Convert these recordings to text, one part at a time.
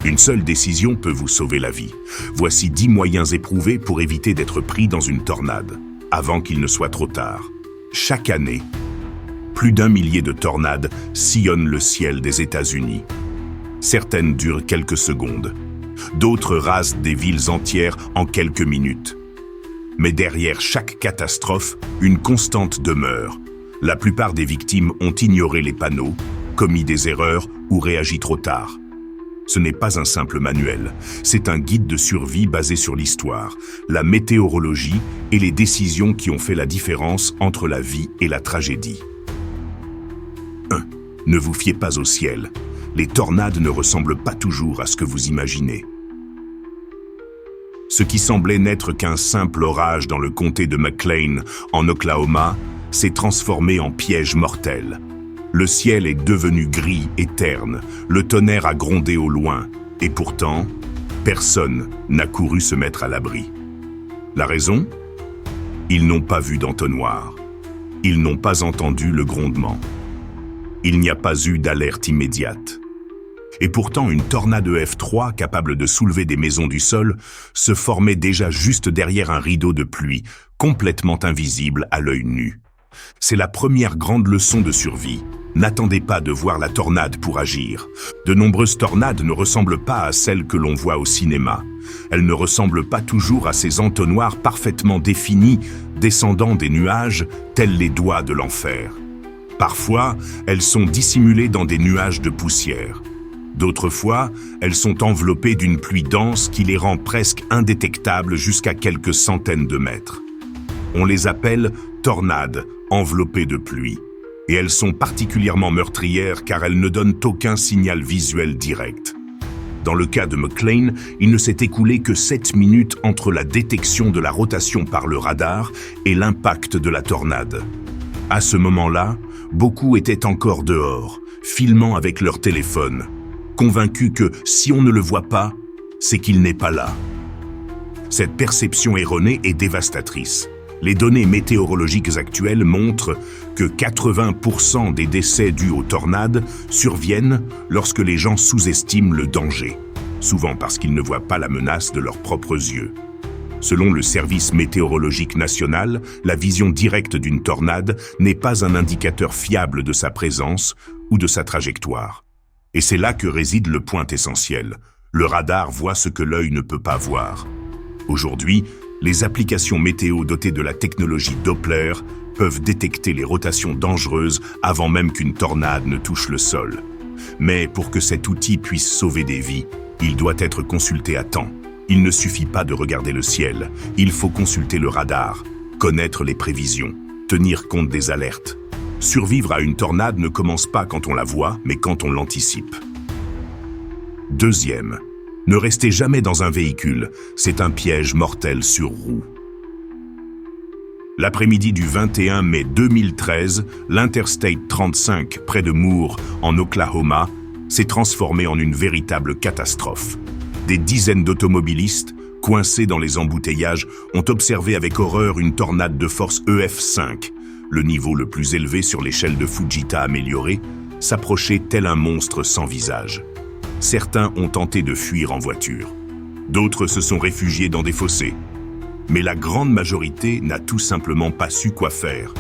Une seule décision peut vous sauver la vie. Voici 10 moyens éprouvés pour éviter d'être pris dans une tornade, avant qu'il ne soit trop tard. Chaque année, plus d'1 millier de tornades sillonnent le ciel des États-Unis. Certaines durent quelques secondes. D'autres rasent des villes entières en quelques minutes. Mais derrière chaque catastrophe, une constante demeure. La plupart des victimes ont ignoré les panneaux, commis des erreurs ou réagi trop tard. Ce n'est pas un simple manuel, c'est un guide de survie basé sur l'histoire, la météorologie et les décisions qui ont fait la différence entre la vie et la tragédie. 1. Ne vous fiez pas au ciel. Les tornades ne ressemblent pas toujours à ce que vous imaginez. Ce qui semblait n'être qu'un simple orage dans le comté de McLean, en Oklahoma, s'est transformé en piège mortel. Le ciel est devenu gris et terne, le tonnerre a grondé au loin, et pourtant, personne n'a couru se mettre à l'abri. La raison ? Ils n'ont pas vu d'entonnoir. Ils n'ont pas entendu le grondement. Il n'y a pas eu d'alerte immédiate. Et pourtant, une tornade F3 capable de soulever des maisons du sol se formait déjà juste derrière un rideau de pluie, complètement invisible à l'œil nu. C'est la première grande leçon de survie. N'attendez pas de voir la tornade pour agir. De nombreuses tornades ne ressemblent pas à celles que l'on voit au cinéma. Elles ne ressemblent pas toujours à ces entonnoirs parfaitement définis, descendant des nuages, tels les doigts de l'enfer. Parfois, elles sont dissimulées dans des nuages de poussière. D'autres fois, elles sont enveloppées d'une pluie dense qui les rend presque indétectables jusqu'à quelques centaines de mètres. On les appelle tornades, enveloppées de pluie. Et elles sont particulièrement meurtrières car elles ne donnent aucun signal visuel direct. Dans le cas de McLean, il ne s'est écoulé que 7 minutes entre la détection de la rotation par le radar et l'impact de la tornade. À ce moment-là, beaucoup étaient encore dehors, filmant avec leur téléphone, convaincus que si on ne le voit pas, c'est qu'il n'est pas là. Cette perception erronée est dévastatrice. Les données météorologiques actuelles montrent que 80% des décès dus aux tornades surviennent lorsque les gens sous-estiment le danger, souvent parce qu'ils ne voient pas la menace de leurs propres yeux. Selon le Service météorologique national, la vision directe d'une tornade n'est pas un indicateur fiable de sa présence ou de sa trajectoire. Et c'est là que réside le point essentiel. Le radar voit ce que l'œil ne peut pas voir. Aujourd'hui, les applications météo dotées de la technologie Doppler peuvent détecter les rotations dangereuses avant même qu'une tornade ne touche le sol. Mais pour que cet outil puisse sauver des vies, il doit être consulté à temps. Il ne suffit pas de regarder le ciel, il faut consulter le radar, connaître les prévisions, tenir compte des alertes. Survivre à une tornade ne commence pas quand on la voit, mais quand on l'anticipe. Deuxième, ne restez jamais dans un véhicule, c'est un piège mortel sur roues. L'après-midi du 21 mai 2013, l'Interstate 35, près de Moore, en Oklahoma, s'est transformé en une véritable catastrophe. Des dizaines d'automobilistes, coincés dans les embouteillages, ont observé avec horreur une tornade de force EF5, le niveau le plus élevé sur l'échelle de Fujita améliorée, s'approcher tel un monstre sans visage. Certains ont tenté de fuir en voiture. D'autres se sont réfugiés dans des fossés. Mais la grande majorité n'a tout simplement pas su quoi faire,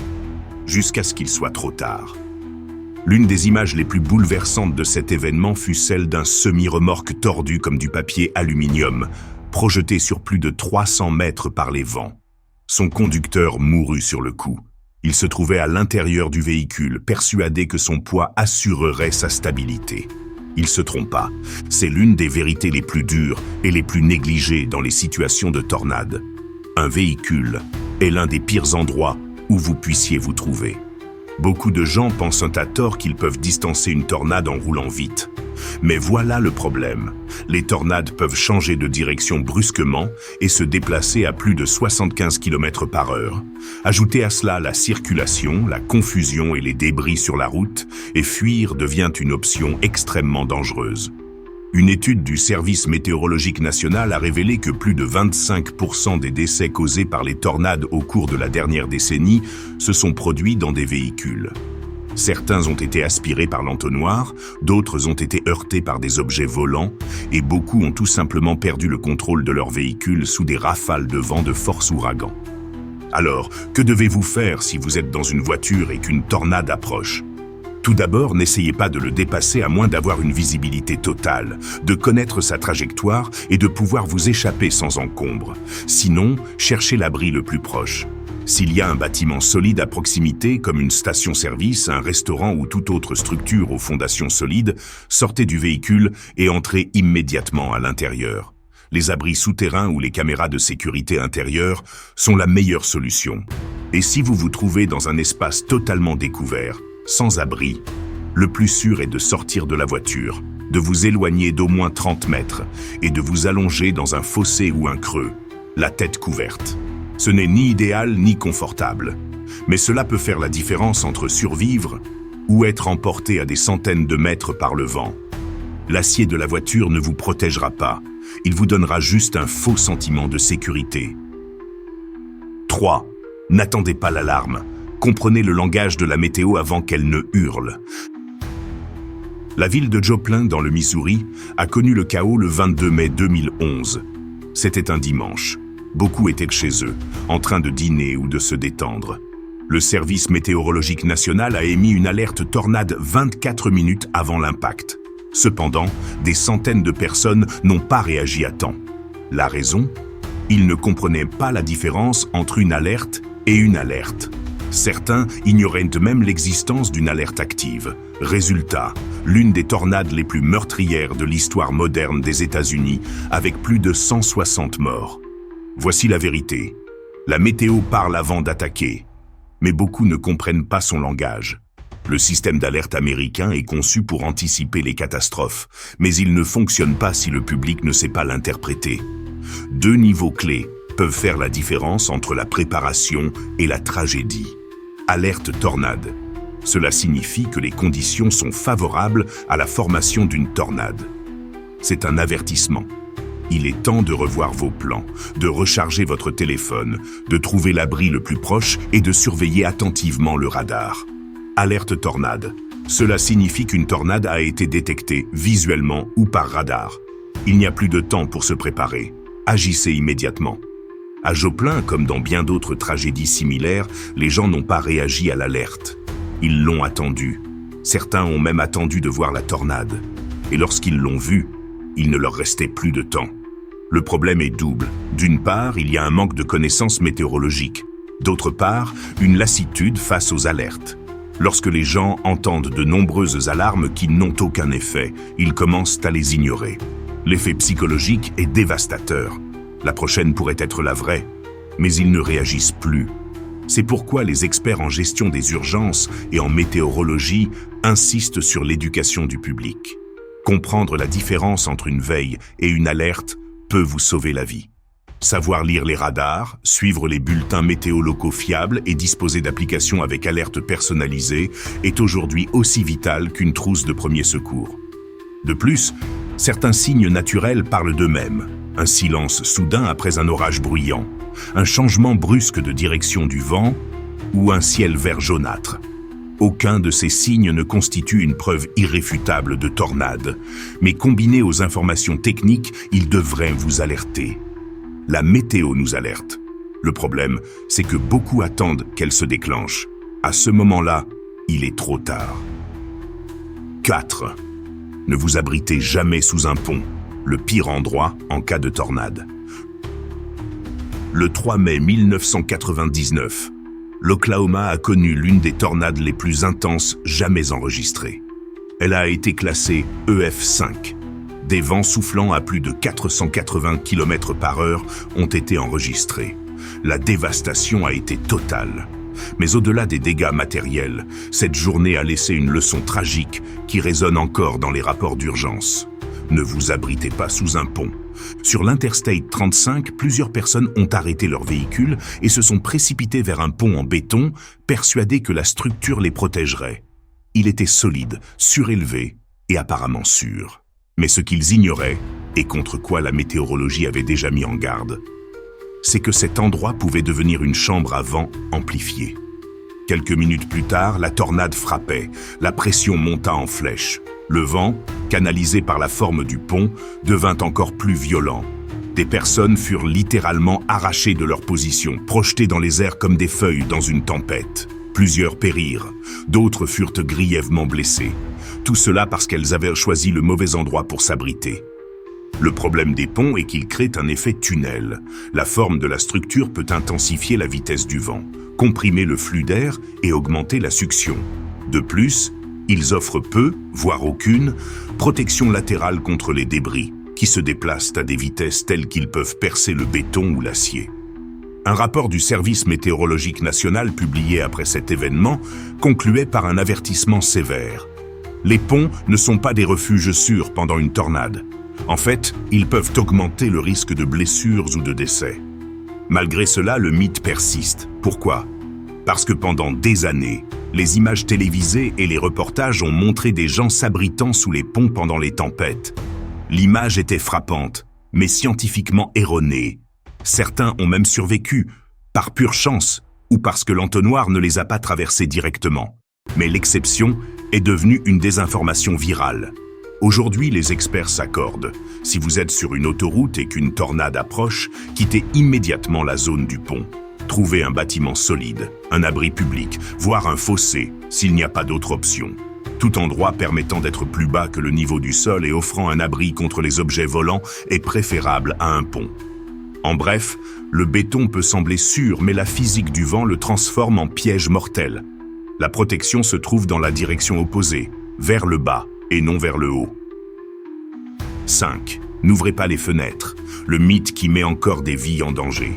jusqu'à ce qu'il soit trop tard. L'une des images les plus bouleversantes de cet événement fut celle d'un semi-remorque tordu comme du papier aluminium, projeté sur plus de 300 mètres par les vents. Son conducteur mourut sur le coup. Il se trouvait à l'intérieur du véhicule, persuadé que son poids assurerait sa stabilité. Il se trompa. C'est l'une des vérités les plus dures et les plus négligées dans les situations de tornade. Un véhicule est l'un des pires endroits où vous puissiez vous trouver. Beaucoup de gens pensent à tort qu'ils peuvent distancer une tornade en roulant vite. Mais voilà le problème. Les tornades peuvent changer de direction brusquement et se déplacer à plus de 75 km/h. Ajoutez à cela la circulation, la confusion et les débris sur la route, et fuir devient une option extrêmement dangereuse. Une étude du Service météorologique national a révélé que plus de 25% des décès causés par les tornades au cours de la dernière décennie se sont produits dans des véhicules. Certains ont été aspirés par l'entonnoir, d'autres ont été heurtés par des objets volants, et beaucoup ont tout simplement perdu le contrôle de leur véhicule sous des rafales de vent de force ouragan. Alors, que devez-vous faire si vous êtes dans une voiture et qu'une tornade approche ? Tout d'abord, n'essayez pas de le dépasser à moins d'avoir une visibilité totale, de connaître sa trajectoire et de pouvoir vous échapper sans encombre. Sinon, cherchez l'abri le plus proche. S'il y a un bâtiment solide à proximité, comme une station-service, un restaurant ou toute autre structure aux fondations solides, sortez du véhicule et entrez immédiatement à l'intérieur. Les abris souterrains ou les caméras de sécurité intérieure sont la meilleure solution. Et si vous vous trouvez dans un espace totalement découvert, sans abri, le plus sûr est de sortir de la voiture, de vous éloigner d'au moins 30 mètres et de vous allonger dans un fossé ou un creux, la tête couverte. Ce n'est ni idéal ni confortable, mais cela peut faire la différence entre survivre ou être emporté à des centaines de mètres par le vent. L'acier de la voiture ne vous protégera pas, il vous donnera juste un faux sentiment de sécurité. 3. N'attendez pas l'alarme. Comprenez le langage de la météo avant qu'elle ne hurle. La ville de Joplin, dans le Missouri, a connu le chaos le 22 mai 2011. C'était un dimanche. Beaucoup étaient chez eux, en train de dîner ou de se détendre. Le service météorologique national a émis une alerte tornade 24 minutes avant l'impact. Cependant, des centaines de personnes n'ont pas réagi à temps. La raison ? Ils ne comprenaient pas la différence entre une alerte et une alerte. Certains ignoraient même l'existence d'une alerte active. Résultat, l'une des tornades les plus meurtrières de l'histoire moderne des États-Unis, avec plus de 160 morts. Voici la vérité. La météo parle avant d'attaquer, mais beaucoup ne comprennent pas son langage. Le système d'alerte américain est conçu pour anticiper les catastrophes, mais il ne fonctionne pas si le public ne sait pas l'interpréter. 2 niveaux clés peuvent faire la différence entre la préparation et la tragédie. Alerte tornade. Cela signifie que les conditions sont favorables à la formation d'une tornade. C'est un avertissement. Il est temps de revoir vos plans, de recharger votre téléphone, de trouver l'abri le plus proche et de surveiller attentivement le radar. Alerte tornade. Cela signifie qu'une tornade a été détectée visuellement ou par radar. Il n'y a plus de temps pour se préparer. Agissez immédiatement. À Joplin, comme dans bien d'autres tragédies similaires, les gens n'ont pas réagi à l'alerte. Ils l'ont attendue. Certains ont même attendu de voir la tornade. Et lorsqu'ils l'ont vue, il ne leur restait plus de temps. Le problème est double. D'une part, il y a un manque de connaissances météorologiques. D'autre part, une lassitude face aux alertes. Lorsque les gens entendent de nombreuses alarmes qui n'ont aucun effet, ils commencent à les ignorer. L'effet psychologique est dévastateur. La prochaine pourrait être la vraie, mais ils ne réagissent plus. C'est pourquoi les experts en gestion des urgences et en météorologie insistent sur l'éducation du public. Comprendre la différence entre une veille et une alerte peut vous sauver la vie. Savoir lire les radars, suivre les bulletins météo locaux fiables et disposer d'applications avec alerte personnalisée est aujourd'hui aussi vital qu'une trousse de premiers secours. De plus, certains signes naturels parlent d'eux-mêmes. Un silence soudain après un orage bruyant, un changement brusque de direction du vent ou un ciel vert jaunâtre. Aucun de ces signes ne constitue une preuve irréfutable de tornade, mais combinés aux informations techniques, ils devraient vous alerter. La météo nous alerte. Le problème, c'est que beaucoup attendent qu'elle se déclenche. À ce moment-là, il est trop tard. 4. Ne vous abritez jamais sous un pont, le pire endroit en cas de tornade. Le 3 mai 1999, l'Oklahoma a connu l'une des tornades les plus intenses jamais enregistrées. Elle a été classée EF5. Des vents soufflant à plus de 480 km/h ont été enregistrés. La dévastation a été totale. Mais au-delà des dégâts matériels, cette journée a laissé une leçon tragique qui résonne encore dans les rapports d'urgence. Ne vous abritez pas sous un pont. Sur l'Interstate 35, plusieurs personnes ont arrêté leur véhicule et se sont précipitées vers un pont en béton, persuadées que la structure les protégerait. Il était solide, surélevé et apparemment sûr. Mais ce qu'ils ignoraient, et contre quoi la météorologie avait déjà mis en garde, c'est que cet endroit pouvait devenir une chambre à vent amplifiée. Quelques minutes plus tard, la tornade frappait, la pression monta en flèche. Le vent, canalisé par la forme du pont, devint encore plus violent. Des personnes furent littéralement arrachées de leur position, projetées dans les airs comme des feuilles dans une tempête. Plusieurs périrent, d'autres furent grièvement blessés. Tout cela parce qu'elles avaient choisi le mauvais endroit pour s'abriter. Le problème des ponts est qu'ils créent un effet tunnel. La forme de la structure peut intensifier la vitesse du vent, comprimer le flux d'air et augmenter la succion. De plus, ils offrent peu, voire aucune, protection latérale contre les débris, qui se déplacent à des vitesses telles qu'ils peuvent percer le béton ou l'acier. Un rapport du Service météorologique national publié après cet événement concluait par un avertissement sévère. Les ponts ne sont pas des refuges sûrs pendant une tornade. En fait, ils peuvent augmenter le risque de blessures ou de décès. Malgré cela, le mythe persiste. Pourquoi ? Parce que pendant des années, les images télévisées et les reportages ont montré des gens s'abritant sous les ponts pendant les tempêtes. L'image était frappante, mais scientifiquement erronée. Certains ont même survécu, par pure chance, ou parce que l'entonnoir ne les a pas traversés directement. Mais l'exception est devenue une désinformation virale. Aujourd'hui, les experts s'accordent. Si vous êtes sur une autoroute et qu'une tornade approche, quittez immédiatement la zone du pont. Trouvez un bâtiment solide, un abri public, voire un fossé, s'il n'y a pas d'autre option. Tout endroit permettant d'être plus bas que le niveau du sol et offrant un abri contre les objets volants est préférable à un pont. En bref, le béton peut sembler sûr, mais la physique du vent le transforme en piège mortel. La protection se trouve dans la direction opposée, vers le bas et non vers le haut. 5. N'ouvrez pas les fenêtres, le mythe qui met encore des vies en danger.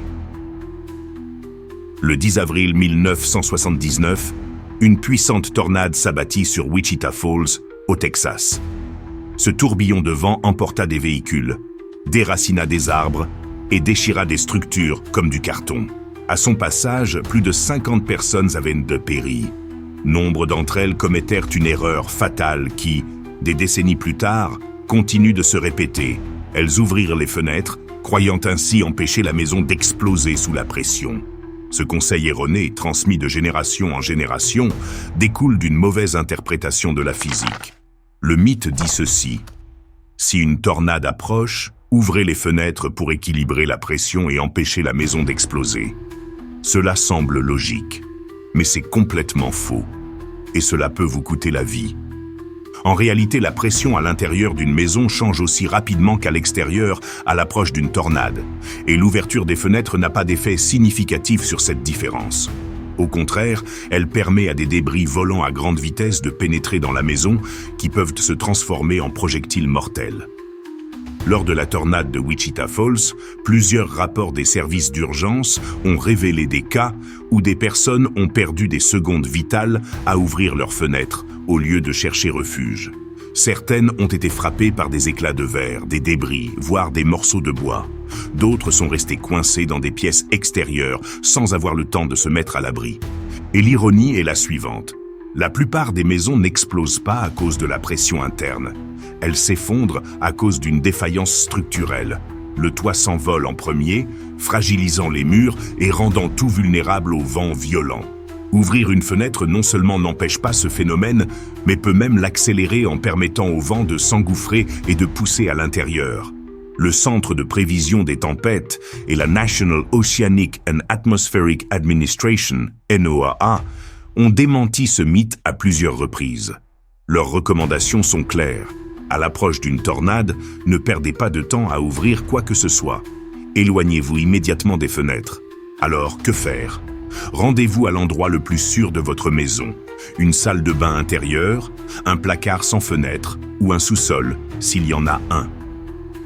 Le 10 avril 1979, une puissante tornade s'abattit sur Wichita Falls, au Texas. Ce tourbillon de vent emporta des véhicules, déracina des arbres et déchira des structures comme du carton. À son passage, plus de 50 personnes avaient péri. Nombre d'entre elles commettèrent une erreur fatale qui, des décennies plus tard, continue de se répéter. Elles ouvrirent les fenêtres, croyant ainsi empêcher la maison d'exploser sous la pression. Ce conseil erroné, transmis de génération en génération, découle d'une mauvaise interprétation de la physique. Le mythe dit ceci: si une tornade approche, ouvrez les fenêtres pour équilibrer la pression et empêcher la maison d'exploser. Cela semble logique, mais c'est complètement faux. Et cela peut vous coûter la vie. En réalité, la pression à l'intérieur d'une maison change aussi rapidement qu'à l'extérieur à l'approche d'une tornade, et l'ouverture des fenêtres n'a pas d'effet significatif sur cette différence. Au contraire, elle permet à des débris volant à grande vitesse de pénétrer dans la maison qui peuvent se transformer en projectiles mortels. Lors de la tornade de Wichita Falls, plusieurs rapports des services d'urgence ont révélé des cas où des personnes ont perdu des secondes vitales à ouvrir leurs fenêtres au lieu de chercher refuge. Certaines ont été frappées par des éclats de verre, des débris, voire des morceaux de bois. D'autres sont restées coincées dans des pièces extérieures sans avoir le temps de se mettre à l'abri. Et l'ironie est la suivante. La plupart des maisons n'explosent pas à cause de la pression interne. Elles s'effondrent à cause d'une défaillance structurelle. Le toit s'envole en premier, fragilisant les murs et rendant tout vulnérable aux vents violents. Ouvrir une fenêtre non seulement n'empêche pas ce phénomène, mais peut même l'accélérer en permettant au vent de s'engouffrer et de pousser à l'intérieur. Le Centre de prévision des tempêtes et la National Oceanic and Atmospheric Administration, NOAA, ont démenti ce mythe à plusieurs reprises. Leurs recommandations sont claires. À l'approche d'une tornade, ne perdez pas de temps à ouvrir quoi que ce soit. Éloignez-vous immédiatement des fenêtres. Alors, que faire ? Rendez-vous à l'endroit le plus sûr de votre maison. Une salle de bain intérieure, un placard sans fenêtre ou un sous-sol, s'il y en a un.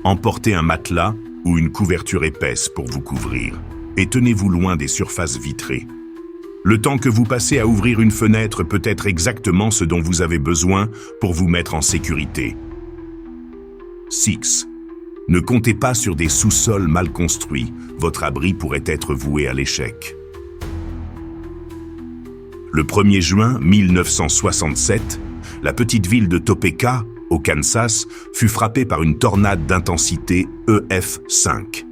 Emportez un matelas ou une couverture épaisse pour vous couvrir. Et tenez-vous loin des surfaces vitrées. Le temps que vous passez à ouvrir une fenêtre peut être exactement ce dont vous avez besoin pour vous mettre en sécurité. 6. Ne comptez pas sur des sous-sols mal construits. Votre abri pourrait être voué à l'échec. Le 1er juin 1967, la petite ville de Topeka, au Kansas, fut frappée par une tornade d'intensité EF5.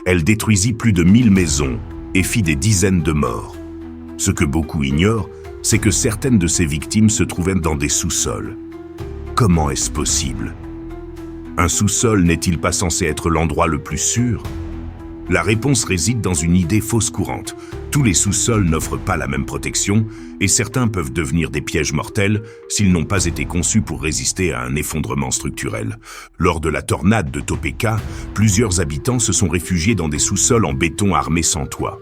Elle détruisit plus de 1000 maisons et fit des dizaines de morts. Ce que beaucoup ignorent, c'est que certaines de ces victimes se trouvaient dans des sous-sols. Comment est-ce possible? Un sous-sol n'est-il pas censé être l'endroit le plus sûr? La réponse réside dans une idée fausse courante. Tous les sous-sols n'offrent pas la même protection et certains peuvent devenir des pièges mortels s'ils n'ont pas été conçus pour résister à un effondrement structurel. Lors de la tornade de Topeka, plusieurs habitants se sont réfugiés dans des sous-sols en béton armés sans toit.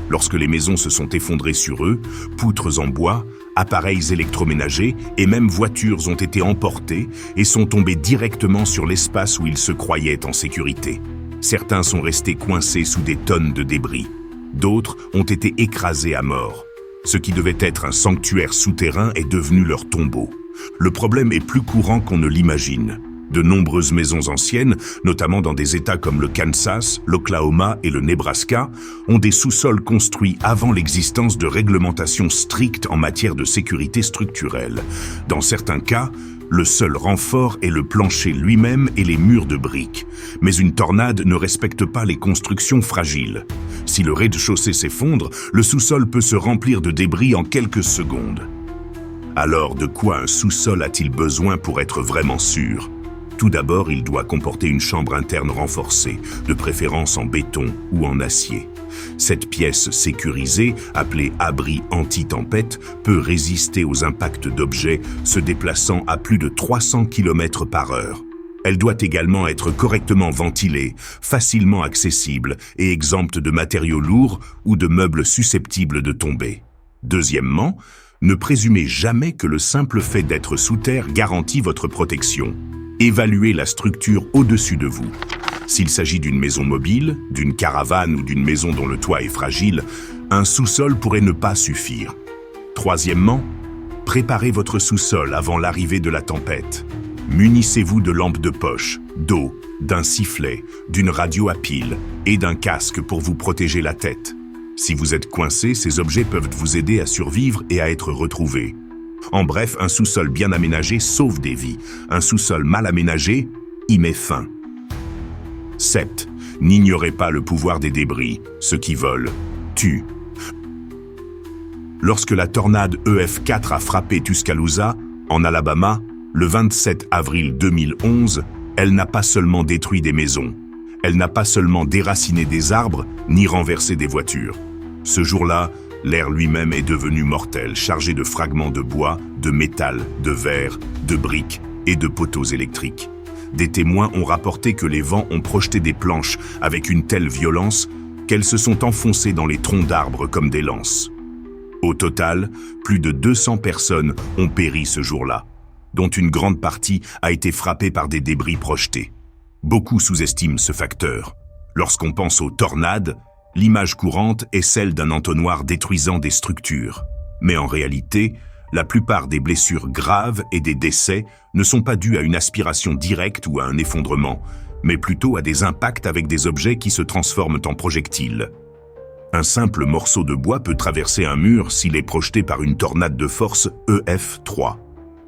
Lorsque les maisons se sont effondrées sur eux, poutres en bois, appareils électroménagers et même voitures ont été emportées et sont tombés directement sur l'espace où ils se croyaient en sécurité. Certains sont restés coincés sous des tonnes de débris. D'autres ont été écrasés à mort. Ce qui devait être un sanctuaire souterrain est devenu leur tombeau. Le problème est plus courant qu'on ne l'imagine. De nombreuses maisons anciennes, notamment dans des États comme le Kansas, l'Oklahoma et le Nebraska, ont des sous-sols construits avant l'existence de réglementations strictes en matière de sécurité structurelle. Dans certains cas, le seul renfort est le plancher lui-même et les murs de briques. Mais une tornade ne respecte pas les constructions fragiles. Si le rez-de-chaussée s'effondre, le sous-sol peut se remplir de débris en quelques secondes. Alors, de quoi un sous-sol a-t-il besoin pour être vraiment sûr? Tout d'abord, il doit comporter une chambre interne renforcée, de préférence en béton ou en acier. Cette pièce sécurisée, appelée abri anti-tempête, peut résister aux impacts d'objets se déplaçant à plus de 300 km/h. Elle doit également être correctement ventilée, facilement accessible et exempte de matériaux lourds ou de meubles susceptibles de tomber. Deuxièmement, ne présumez jamais que le simple fait d'être sous terre garantit votre protection. Évaluez la structure au-dessus de vous. S'il s'agit d'une maison mobile, d'une caravane ou d'une maison dont le toit est fragile, un sous-sol pourrait ne pas suffire. Troisièmement, préparez votre sous-sol avant l'arrivée de la tempête. Munissez-vous de lampes de poche, d'eau, d'un sifflet, d'une radio à pile et d'un casque pour vous protéger la tête. Si vous êtes coincé, ces objets peuvent vous aider à survivre et à être retrouvés. En bref, un sous-sol bien aménagé sauve des vies. Un sous-sol mal aménagé y met fin. 7. N'ignorez pas le pouvoir des débris. Ceux qui volent, tuent. Lorsque la tornade EF4 a frappé Tuscaloosa, en Alabama, le 27 avril 2011, elle n'a pas seulement détruit des maisons. Elle n'a pas seulement déraciné des arbres, ni renversé des voitures. Ce jour-là, l'air lui-même est devenu mortel, chargé de fragments de bois, de métal, de verre, de briques et de poteaux électriques. Des témoins ont rapporté que les vents ont projeté des planches avec une telle violence qu'elles se sont enfoncées dans les troncs d'arbres comme des lances. Au total, plus de 200 personnes ont péri ce jour-là, dont une grande partie a été frappée par des débris projetés. Beaucoup sous-estiment ce facteur. Lorsqu'on pense aux tornades, l'image courante est celle d'un entonnoir détruisant des structures. Mais en réalité, la plupart des blessures graves et des décès ne sont pas dus à une aspiration directe ou à un effondrement, mais plutôt à des impacts avec des objets qui se transforment en projectiles. Un simple morceau de bois peut traverser un mur s'il est projeté par une tornade de force EF3.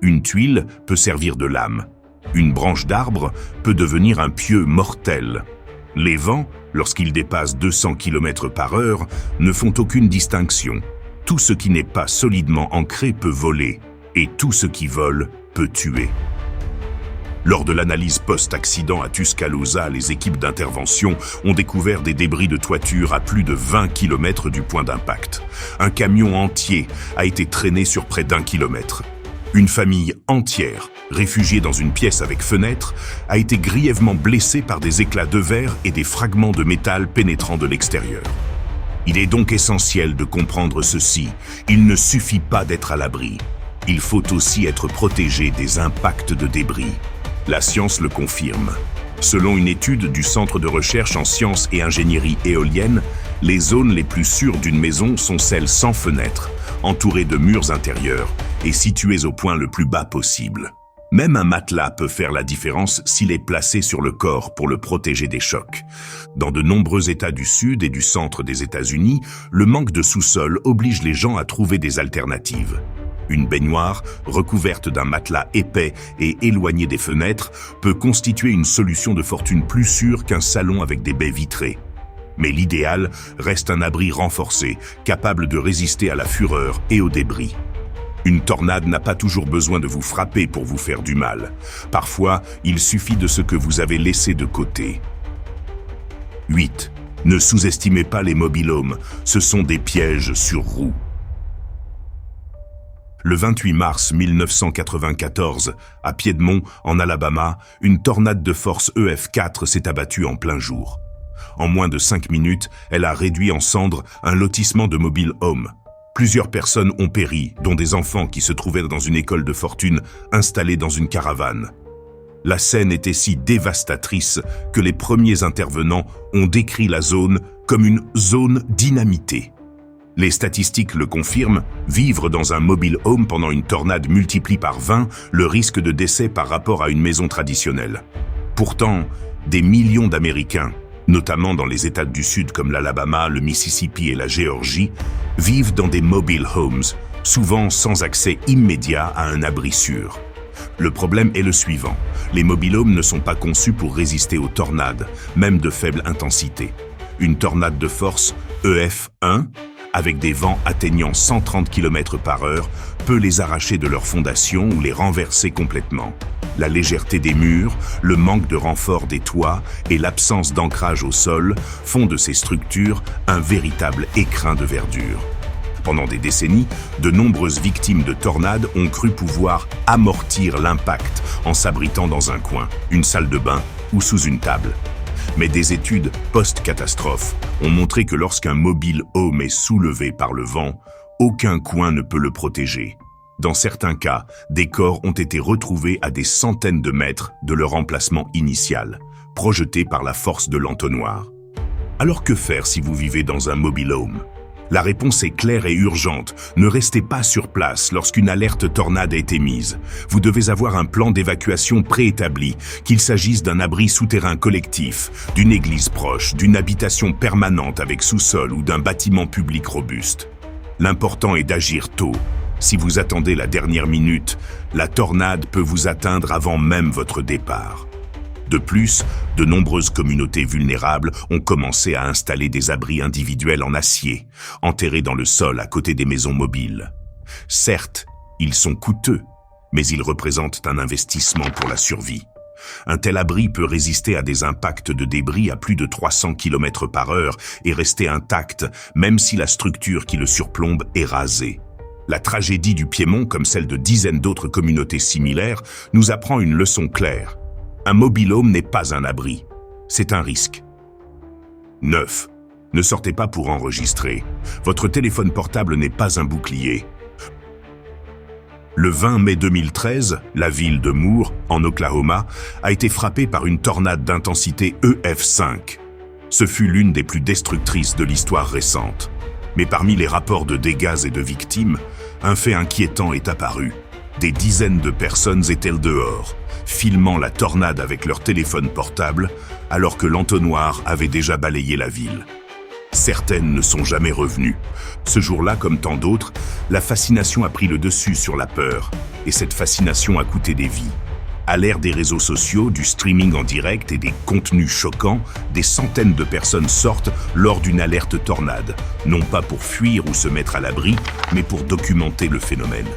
Une tuile peut servir de lame. Une branche d'arbre peut devenir un pieu mortel. Les vents, lorsqu'ils dépassent 200 km/h, ne font aucune distinction. Tout ce qui n'est pas solidement ancré peut voler, et tout ce qui vole peut tuer. Lors de l'analyse post-accident à Tuscaloosa, les équipes d'intervention ont découvert des débris de toiture à plus de 20 km du point d'impact. Un camion entier a été traîné sur près d'1 kilomètre. Une famille entière, réfugiée dans une pièce avec fenêtre, a été grièvement blessée par des éclats de verre et des fragments de métal pénétrant de l'extérieur. Il est donc essentiel de comprendre ceci. Il ne suffit pas d'être à l'abri. Il faut aussi être protégé des impacts de débris. La science le confirme. Selon une étude du Centre de recherche en sciences et ingénierie éolienne, les zones les plus sûres d'une maison sont celles sans fenêtres, entourées de murs intérieurs et situées au point le plus bas possible. Même un matelas peut faire la différence s'il est placé sur le corps pour le protéger des chocs. Dans de nombreux États du Sud et du centre des États-Unis, le manque de sous-sol oblige les gens à trouver des alternatives. Une baignoire, recouverte d'un matelas épais et éloignée des fenêtres, peut constituer une solution de fortune plus sûre qu'un salon avec des baies vitrées. Mais l'idéal reste un abri renforcé, capable de résister à la fureur et aux débris. Une tornade n'a pas toujours besoin de vous frapper pour vous faire du mal. Parfois, il suffit de ce que vous avez laissé de côté. 8. Ne sous-estimez pas les mobil-homes, ce sont des pièges sur roues. Le 28 mars 1994, à Piedmont, en Alabama, une tornade de force EF4 s'est abattue en plein jour. En moins de 5 minutes, elle a réduit en cendres un lotissement de mobil-homes. Plusieurs personnes ont péri, dont des enfants qui se trouvaient dans une école de fortune installée dans une caravane. La scène était si dévastatrice que les premiers intervenants ont décrit la zone comme une zone dynamitée. Les statistiques le confirment, vivre dans un mobile home pendant une tornade multiplie par 20 le risque de décès par rapport à une maison traditionnelle. Pourtant, des millions d'Américains, notamment dans les États du Sud comme l'Alabama, le Mississippi et la Géorgie, vivent dans des mobile homes, souvent sans accès immédiat à un abri sûr. Le problème est le suivant, les mobile homes ne sont pas conçus pour résister aux tornades, même de faible intensité. Une tornade de force EF1, avec des vents atteignant 130 km/h, peut les arracher de leur fondation ou les renverser complètement. La légèreté des murs, le manque de renfort des toits et l'absence d'ancrage au sol font de ces structures un véritable écrin de verdure. Pendant des décennies, de nombreuses victimes de tornades ont cru pouvoir amortir l'impact en s'abritant dans un coin, une salle de bain ou sous une table. Mais des études post-catastrophe ont montré que lorsqu'un mobile home est soulevé par le vent, aucun coin ne peut le protéger. Dans certains cas, des corps ont été retrouvés à des centaines de mètres de leur emplacement initial, projetés par la force de l'entonnoir. Alors que faire si vous vivez dans un mobile home ? La réponse est claire et urgente. Ne restez pas sur place lorsqu'une alerte tornade est émise. Vous devez avoir un plan d'évacuation préétabli, qu'il s'agisse d'un abri souterrain collectif, d'une église proche, d'une habitation permanente avec sous-sol ou d'un bâtiment public robuste. L'important est d'agir tôt. Si vous attendez la dernière minute, la tornade peut vous atteindre avant même votre départ. De plus, de nombreuses communautés vulnérables ont commencé à installer des abris individuels en acier, enterrés dans le sol à côté des maisons mobiles. Certes, ils sont coûteux, mais ils représentent un investissement pour la survie. Un tel abri peut résister à des impacts de débris à plus de 300 km/h et rester intact, même si la structure qui le surplombe est rasée. La tragédie du Piémont, comme celle de dizaines d'autres communautés similaires, nous apprend une leçon claire. Un mobile home n'est pas un abri, c'est un risque. 9. Ne sortez pas pour enregistrer. Votre téléphone portable n'est pas un bouclier. Le 20 mai 2013, la ville de Moore, en Oklahoma, a été frappée par une tornade d'intensité EF5. Ce fut l'une des plus destructrices de l'histoire récente. Mais parmi les rapports de dégâts et de victimes, un fait inquiétant est apparu. Des dizaines de personnes étaient dehors, filmant la tornade avec leur téléphone portable, alors que l'entonnoir avait déjà balayé la ville. Certaines ne sont jamais revenues. Ce jour-là, comme tant d'autres, la fascination a pris le dessus sur la peur, et cette fascination a coûté des vies. À l'ère des réseaux sociaux, du streaming en direct et des contenus choquants, des centaines de personnes sortent lors d'une alerte tornade, non pas pour fuir ou se mettre à l'abri, mais pour documenter le phénomène.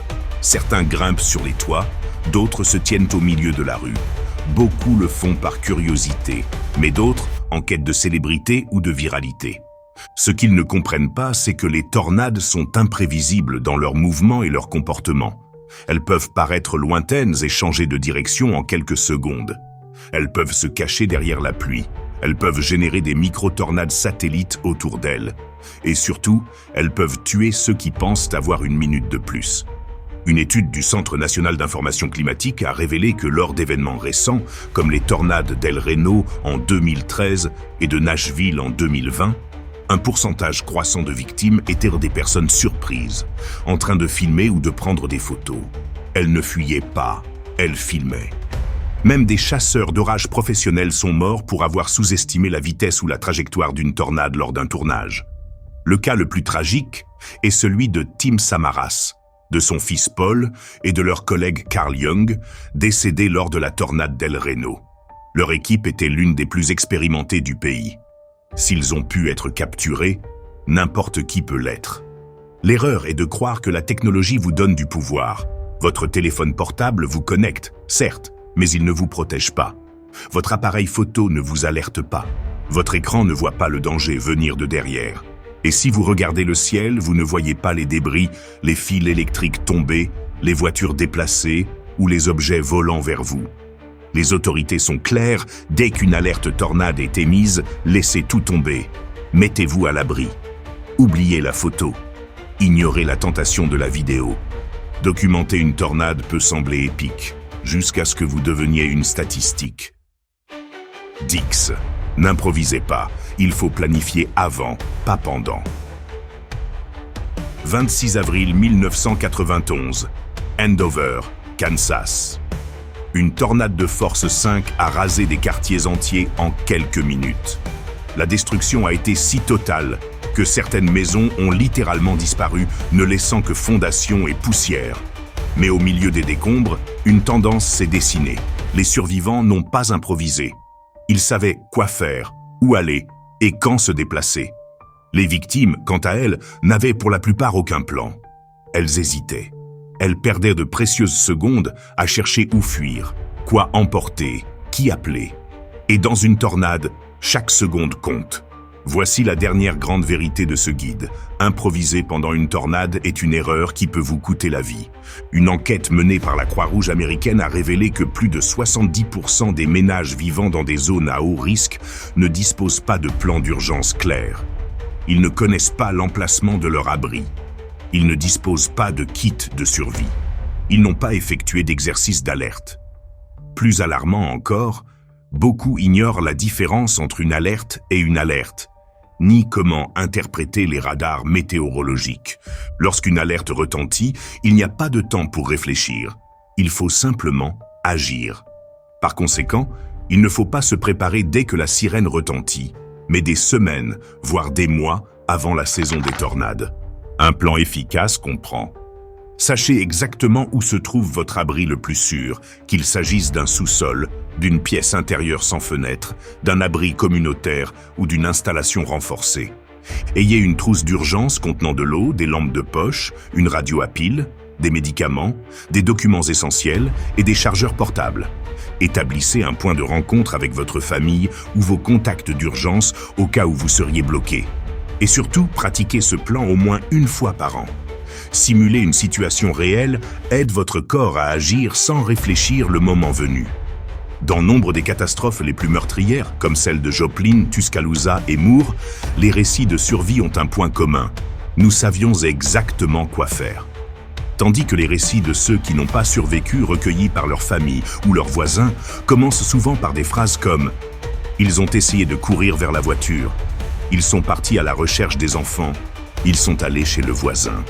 Certains grimpent sur les toits, d'autres se tiennent au milieu de la rue. Beaucoup le font par curiosité, mais d'autres en quête de célébrité ou de viralité. Ce qu'ils ne comprennent pas, c'est que les tornades sont imprévisibles dans leurs mouvements et leurs comportements. Elles peuvent paraître lointaines et changer de direction en quelques secondes. Elles peuvent se cacher derrière la pluie. Elles peuvent générer des micro-tornades satellites autour d'elles. Et surtout, elles peuvent tuer ceux qui pensent avoir une minute de plus. Une étude du Centre national d'information climatique a révélé que lors d'événements récents, comme les tornades d'El Reno en 2013 et de Nashville en 2020, un pourcentage croissant de victimes étaient des personnes surprises, en train de filmer ou de prendre des photos. Elles ne fuyaient pas, elles filmaient. Même des chasseurs d'orage professionnels sont morts pour avoir sous-estimé la vitesse ou la trajectoire d'une tornade lors d'un tournage. Le cas le plus tragique est celui de Tim Samaras, de son fils Paul et de leur collègue Carl Young, décédés lors de la tornade d'El Reno. Leur équipe était l'une des plus expérimentées du pays. S'ils ont pu être capturés, n'importe qui peut l'être. L'erreur est de croire que la technologie vous donne du pouvoir. Votre téléphone portable vous connecte, certes, mais il ne vous protège pas. Votre appareil photo ne vous alerte pas. Votre écran ne voit pas le danger venir de derrière. Et si vous regardez le ciel, vous ne voyez pas les débris, les fils électriques tombés, les voitures déplacées ou les objets volant vers vous. Les autorités sont claires, dès qu'une alerte tornade est émise, laissez tout tomber. Mettez-vous à l'abri. Oubliez la photo. Ignorez la tentation de la vidéo. Documenter une tornade peut sembler épique, jusqu'à ce que vous deveniez une statistique. Dix. N'improvisez pas, il faut planifier avant, pas pendant. 26 avril 1991, Andover, Kansas. Une tornade de force 5 a rasé des quartiers entiers en quelques minutes. La destruction a été si totale que certaines maisons ont littéralement disparu, ne laissant que fondations et poussière. Mais au milieu des décombres, une tendance s'est dessinée. Les survivants n'ont pas improvisé. Ils savaient quoi faire, où aller et quand se déplacer. Les victimes, quant à elles, n'avaient pour la plupart aucun plan. Elles hésitaient. Elles perdaient de précieuses secondes à chercher où fuir, quoi emporter, qui appeler. Et dans une tornade, chaque seconde compte. Voici la dernière grande vérité de ce guide. Improviser pendant une tornade est une erreur qui peut vous coûter la vie. Une enquête menée par la Croix-Rouge américaine a révélé que plus de 70% des ménages vivant dans des zones à haut risque ne disposent pas de plan d'urgence clair. Ils ne connaissent pas l'emplacement de leur abri. Ils ne disposent pas de kit de survie. Ils n'ont pas effectué d'exercice d'alerte. Plus alarmant encore, beaucoup ignorent la différence entre une alerte et une alerte, ni comment interpréter les radars météorologiques. Lorsqu'une alerte retentit, il n'y a pas de temps pour réfléchir. Il faut simplement agir. Par conséquent, il ne faut pas se préparer dès que la sirène retentit, mais des semaines, voire des mois avant la saison des tornades. Un plan efficace comprend: sachez exactement où se trouve votre abri le plus sûr, qu'il s'agisse d'un sous-sol, d'une pièce intérieure sans fenêtre, d'un abri communautaire ou d'une installation renforcée. Ayez une trousse d'urgence contenant de l'eau, des lampes de poche, une radio à pile, des médicaments, des documents essentiels et des chargeurs portables. Établissez un point de rencontre avec votre famille ou vos contacts d'urgence au cas où vous seriez bloqué. Et surtout, pratiquez ce plan au moins une fois par an. Simuler une situation réelle aide votre corps à agir sans réfléchir le moment venu. Dans nombre des catastrophes les plus meurtrières, comme celles de Joplin, Tuscaloosa et Moore, les récits de survie ont un point commun. Nous savions exactement quoi faire. Tandis que les récits de ceux qui n'ont pas survécu, recueillis par leur famille ou leurs voisins, commencent souvent par des phrases comme « Ils ont essayé de courir vers la voiture. Ils sont partis à la recherche des enfants. Ils sont allés chez le voisin. »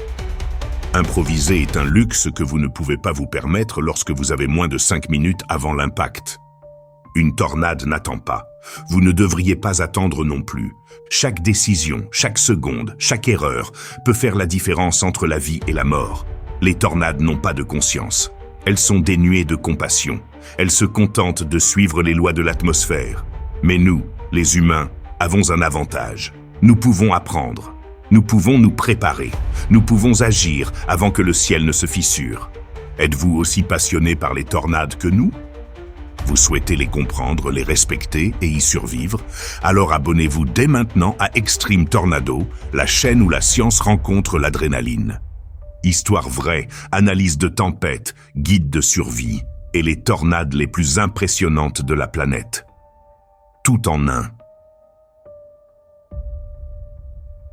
Improviser est un luxe que vous ne pouvez pas vous permettre lorsque vous avez moins de 5 minutes avant l'impact. Une tornade n'attend pas. Vous ne devriez pas attendre non plus. Chaque décision, chaque seconde, chaque erreur peut faire la différence entre la vie et la mort. Les tornades n'ont pas de conscience. Elles sont dénuées de compassion. Elles se contentent de suivre les lois de l'atmosphère. Mais nous, les humains, avons un avantage. Nous pouvons apprendre. Nous pouvons nous préparer. Nous pouvons agir avant que le ciel ne se fissure. Êtes-vous aussi passionné par les tornades que nous? Vous souhaitez les comprendre, les respecter et y survivre? Alors abonnez-vous dès maintenant à Extreme Tornado, la chaîne où la science rencontre l'adrénaline. Histoire vraie, analyse de tempête, guide de survie et les tornades les plus impressionnantes de la planète. Tout en un.